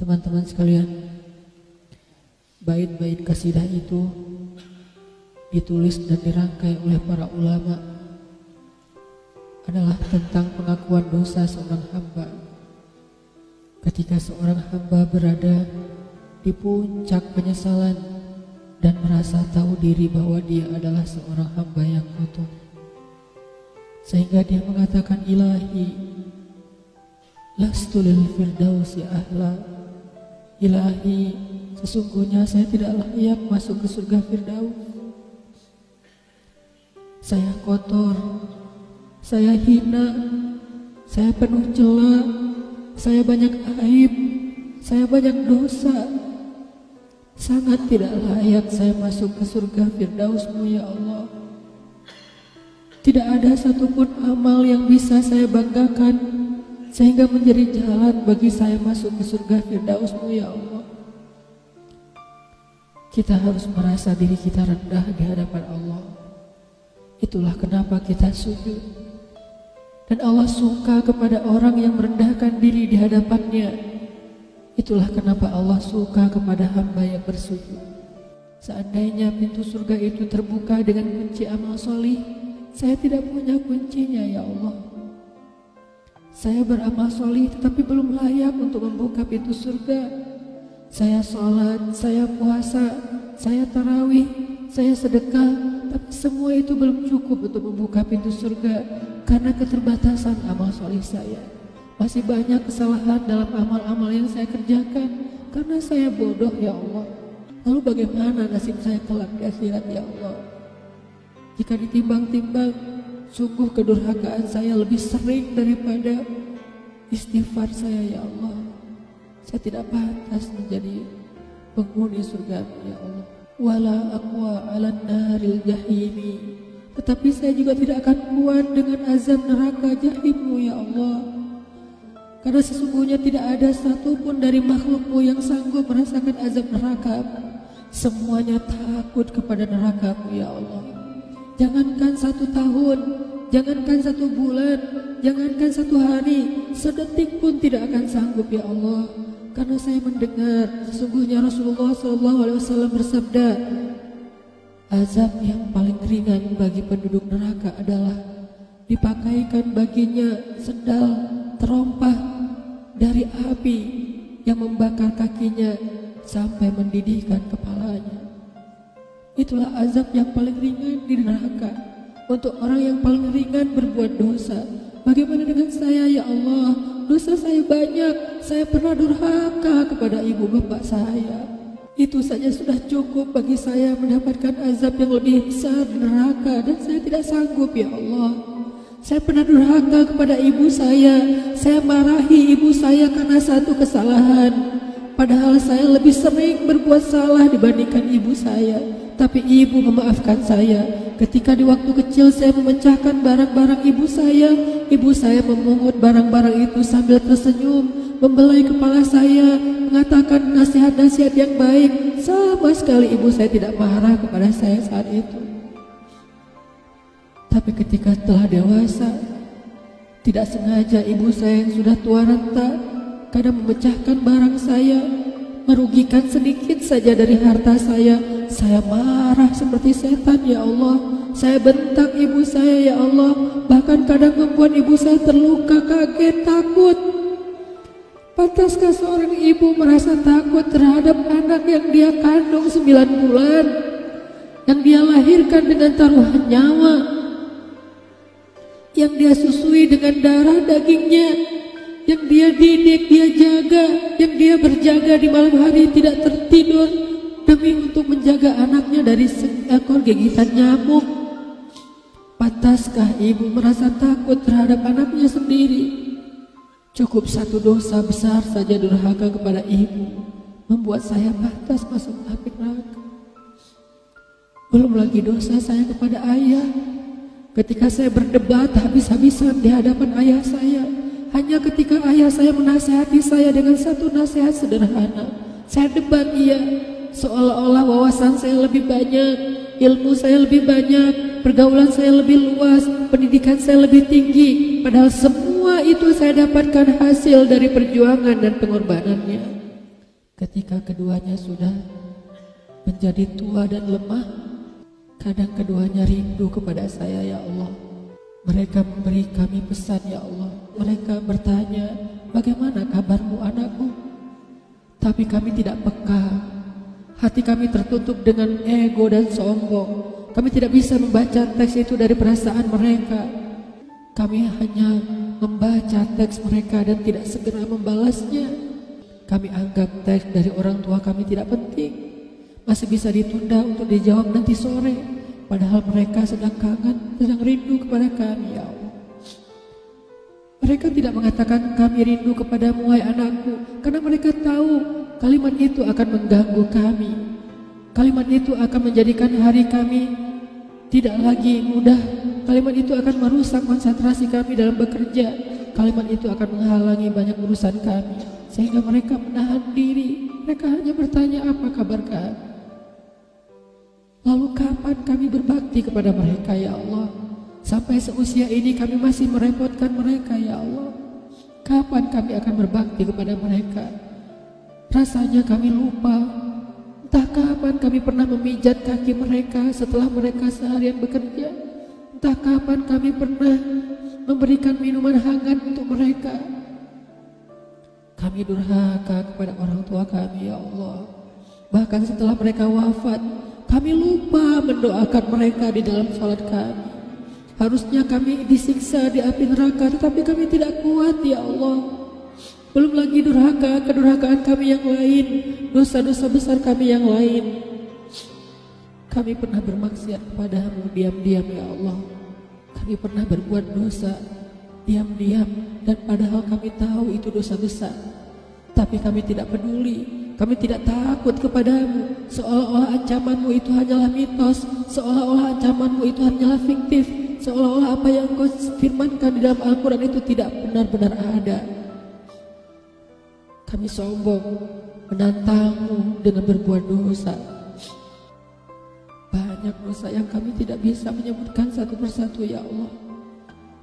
Teman-teman sekalian, bait-bait kasidah itu ditulis dan dirangkai oleh para ulama adalah tentang pengakuan dosa seorang hamba. Ketika seorang hamba berada di puncak penyesalan dan merasa tahu diri bahwa dia adalah seorang hamba yang kotor, sehingga dia mengatakan, Ilahi, lastu lil firdausi ahla. Ilahi, sesungguhnya saya tidak layak masuk ke surga Firdaus. Saya kotor, saya hina, saya penuh cela, saya banyak aib, saya banyak dosa. Sangat tidak layak saya masuk ke surga Firdaus-Mu ya Allah. Tidak ada satupun amal yang bisa saya banggakan sehingga menjadi jalan bagi saya masuk ke surga Firdaus-Mu ya Allah. Kita harus merasa diri kita rendah di hadapan Allah. Itulah kenapa kita sujud. Dan Allah suka kepada orang yang merendahkan diri di hadapannya. Itulah kenapa Allah suka kepada hamba yang bersujud. Seandainya pintu surga itu terbuka dengan kunci amal solih, saya tidak punya kuncinya ya Allah. Saya beramal solih tetapi belum layak untuk membuka pintu surga. Saya sholat, saya puasa, saya tarawih, saya sedekah, tapi semua itu belum cukup untuk membuka pintu surga karena keterbatasan amal solih saya. Masih banyak kesalahan dalam amal-amal yang saya kerjakan karena saya bodoh ya Allah. Lalu bagaimana nasib saya kelak di akhirat ya Allah? Jika ditimbang-timbang, sungguh kedurhakaan saya lebih sering daripada istighfar saya ya Allah. Saya tidak pantas menjadi penghuni surga ya Allah. Wala aqwa 'alan naril jahimi. Tetapi saya juga tidak akan kuat dengan azab neraka jahim-Mu ya Allah. Karena sesungguhnya tidak ada satupun dari makhluk-Mu yang sanggup merasakan azab neraka. Semuanya takut kepada neraka-Mu ya Allah. Jangankan 1 tahun, jangankan 1 bulan, jangankan 1 hari, sedetik pun tidak akan sanggup ya Allah. Karena saya mendengar sesungguhnya Rasulullah SAW bersabda, azab yang paling ringan bagi penduduk neraka adalah dipakaikan baginya sendal terompah dari api yang membakar kakinya sampai mendidihkan kepalanya. Itulah azab yang paling ringan di neraka untuk orang yang paling ringan berbuat dosa. Bagaimana dengan saya ya Allah? Dosa saya banyak. Saya pernah durhaka kepada ibu bapak saya. Itu saja sudah cukup bagi saya mendapatkan azab yang lebih besar di neraka, dan saya tidak sanggup ya Allah. Saya pernah durhaka kepada ibu saya. Saya marahi ibu saya karena satu kesalahan. Padahal saya lebih sering berbuat salah dibandingkan ibu saya. Tapi ibu memaafkan saya. Ketika di waktu kecil saya memecahkan barang-barang ibu saya memungut barang-barang itu sambil tersenyum, membelai kepala saya, mengatakan nasihat-nasihat yang baik. Sama sekali ibu saya tidak marah kepada saya saat itu. Tapi ketika telah dewasa, tidak sengaja ibu saya yang sudah tua renta kadang memecahkan barang saya, merugikan sedikit saja dari harta saya marah seperti setan ya Allah. Saya bentak ibu saya ya Allah, bahkan kadang membuat ibu saya terluka, kaget, takut. Pantaskah seorang ibu merasa takut terhadap anak yang dia kandung 9 bulan, yang dia lahirkan dengan taruhan nyawa, yang dia susui dengan darah dagingnya, yang dia didik, dia jaga, yang dia berjaga di malam hari tidak tertidur demi untuk menjaga anaknya dari seekor gigitan nyamuk? Pantaskah ibu merasa takut terhadap anaknya sendiri? Cukup 1 dosa besar saja durhaka kepada ibu membuat saya pantas masuk api neraka. Belum lagi dosa saya kepada ayah. Ketika saya berdebat habis-habisan di hadapan ayah saya, hanya ketika ayah saya menasihati saya dengan satu nasihat sederhana, saya debat ia, seolah-olah wawasan saya lebih banyak, ilmu saya lebih banyak, pergaulan saya lebih luas, pendidikan saya lebih tinggi. Padahal semua itu saya dapatkan hasil dari perjuangan dan pengorbanannya. Ketika keduanya sudah menjadi tua dan lemah, kadang keduanya rindu kepada saya, ya Allah. Mereka memberi kami pesan, ya Allah. Mereka bertanya, bagaimana kabarmu anakku? Tapi kami tidak peka. Hati kami tertutup dengan ego dan sombong. Kami tidak bisa membaca teks itu dari perasaan mereka. Kami hanya membaca teks mereka dan tidak segera membalasnya. Kami anggap teks dari orang tua kami tidak penting, masih bisa ditunda untuk dijawab nanti sore. Padahal mereka sedang kangen, sedang rindu kepada kami, ya Allah. Mereka tidak mengatakan kami rindu kepadamu, wahai anakku, karena mereka tahu kalimat itu akan mengganggu kami. Kalimat itu akan menjadikan hari kami tidak lagi mudah. Kalimat itu akan merusak konsentrasi kami dalam bekerja. Kalimat itu akan menghalangi banyak urusan kami, sehingga mereka menahan diri. Mereka hanya bertanya, apa kabar kami? Lalu kapan kami berbakti kepada mereka, ya Allah? Sampai seusia ini kami masih merepotkan mereka, ya Allah. Kapan kami akan berbakti kepada mereka? Rasanya kami lupa. Entah kapan kami pernah memijat kaki mereka setelah mereka seharian bekerja. Entah kapan kami pernah memberikan minuman hangat untuk mereka. Kami durhaka kepada orang tua kami, ya Allah. Bahkan setelah mereka wafat, kami lupa mendoakan mereka di dalam salat kami. Harusnya kami disiksa di api neraka, tetapi kami tidak kuat, ya Allah. Belum lagi kedurhakaan kami yang lain, dosa-dosa besar kami yang lain. Kami pernah bermaksiat kepadamu diam-diam, ya Allah. Kami pernah berbuat dosa diam-diam, dan padahal kami tahu itu dosa besar. Tapi kami tidak peduli. Kami tidak takut kepadamu, seolah-olah ancamanmu itu hanyalah mitos, seolah-olah ancamanmu itu hanyalah fiktif, seolah-olah apa yang kau firmankan di dalam Al-Quran itu tidak benar-benar ada. Kami sombong, menantangmu dengan berbuat dosa. Banyak dosa yang kami tidak bisa menyebutkan satu persatu, ya Allah.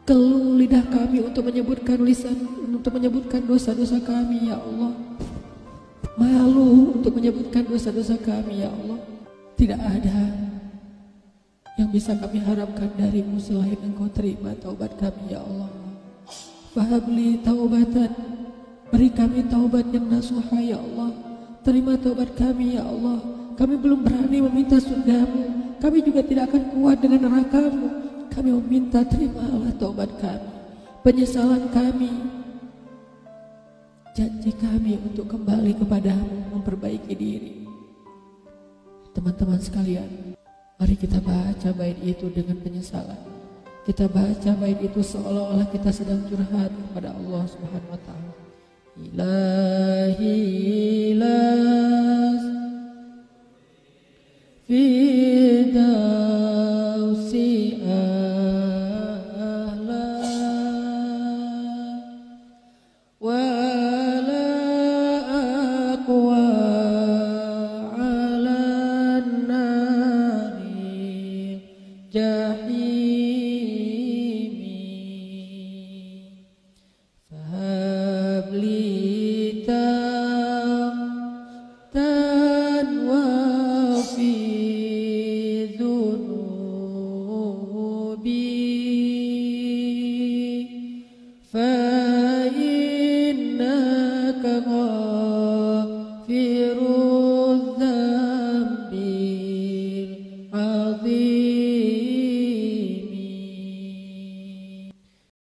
Keluh lidah kami untuk menyebutkan dosa-dosa kami, ya Allah. Malu untuk menyebutkan dosa-dosa kami, ya Allah. Tidak ada yang bisa kami harapkan darimu selain Engkau terima taubat kami, ya Allah. Fahabli taubatan, beri kami taubat yang nasuha, ya Allah. Terima taubat kami, ya Allah. Kami belum berani meminta surgamu, kami juga tidak akan kuat dengan nerakamu. Kami meminta, terimalah taubat kami, penyesalan kami, janji kami untuk kembali kepadamu, memperbaiki diri. Teman-teman sekalian, mari kita baca bait itu dengan penyesalan. Kita baca bait itu seolah-olah kita sedang curhat kepada Allah Subhanahu wa Ta'ala. Ilahi